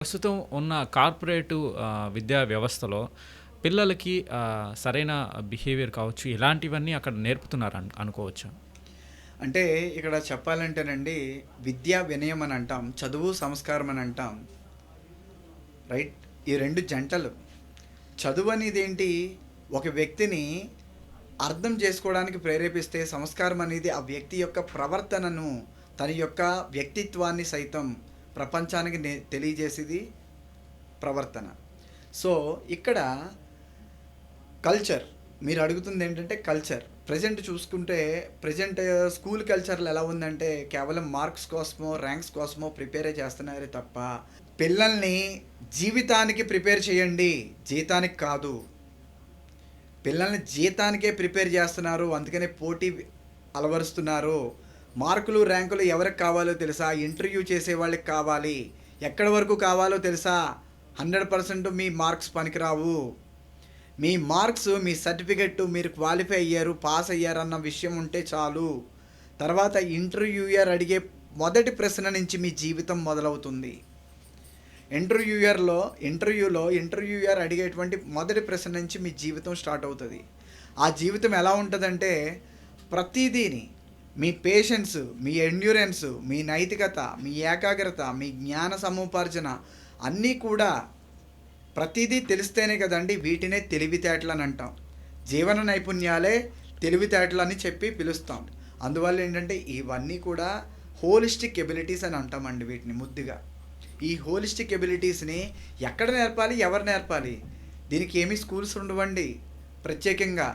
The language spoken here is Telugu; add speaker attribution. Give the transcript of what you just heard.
Speaker 1: ప్రస్తుతం ఉన్న కార్పొరేటు విద్యా వ్యవస్థలో పిల్లలకి సరైన బిహేవియర్ కావచ్చు, ఇలాంటివన్నీ అక్కడ నేర్పుతున్నారు అనుకోవచ్చా?
Speaker 2: అంటే ఇక్కడ చెప్పాలంటేనండి, విద్యా వినయం అని అంటాం, చదువు సంస్కారం అని అంటాం. రైట్? ఈ 2 జంటలు. చదువు అనేది ఏంటి? ఒక వ్యక్తిని అర్థం చేసుకోవడానికి ప్రేరేపిస్తే, సంస్కారం అనేది ఆ వ్యక్తి యొక్క ప్రవర్తనను, తన యొక్క వ్యక్తిత్వాన్ని సైతం ప్రపంచానికి తెలియజేసేది ప్రవర్తన. సో, ఇక్కడ కల్చర్, మీరు అడుగుతుంది ఏంటంటే కల్చర్. ప్రెజెంట్ స్కూల్ కల్చర్‌లో ఎలా ఉందంటే, కేవలం మార్క్స్ కోసమో, ర్యాంక్స్ కోసమో ప్రిపేరే చేస్తున్నారే తప్ప, పిల్లల్ని జీవితానికి ప్రిపేర్ చేయండి, జీతానికి కాదు. పిల్లల్ని జీతానికే ప్రిపేర్ చేస్తున్నారు. అందుకనే పోటీ అలవరుస్తున్నారు. మార్కులు, ర్యాంకులు ఎవరికి కావాలో తెలుసా? ఇంటర్వ్యూ చేసే వాళ్ళకి కావాలి. ఎక్కడి వరకు కావాలో తెలుసా? 100% మీ మార్క్స్ పనికిరావు. మీ మార్క్స్, మీ సర్టిఫికెట్, మీరు క్వాలిఫై అయ్యారు, పాస్ అయ్యారన్న విషయం ఉంటే చాలు. తర్వాత ఇంటర్వ్యూయర్ అడిగే మొదటి ప్రశ్న నుంచి మీ జీవితం మొదలవుతుంది. ఇంటర్వ్యూయర్ అడిగేటువంటి మొదటి ప్రశ్న నుంచి మీ జీవితం స్టార్ట్ అవుతుంది. ఆ జీవితం ఎలా ఉంటుందంటే, ప్రతిదీని, మీ పేషెన్స్, మీ ఎండ్యూరెన్స్, మీ నైతికత, మీ ఏకాగ్రత, మీ జ్ఞాన సముపార్జన అన్నీ కూడా ప్రతిదీ తెలిస్తేనే కదండి. వీటినే తెలివితేటలు అని అంటాం. జీవన నైపుణ్యాలే తెలివితేటలు అని చెప్పి పిలుస్తాం. అందువల్ల ఏంటంటే, ఇవన్నీ కూడా హోలిస్టిక్ ఎబిలిటీస్ అని అంటామండి వీటిని ముద్దుగా. ఈ హోలిస్టిక్ ఎబిలిటీస్ని ఎక్కడ నేర్పాలి, ఎవరు నేర్పాలి? దీనికి ఏమీ స్కూల్స్ ఉండవండి ప్రత్యేకంగా.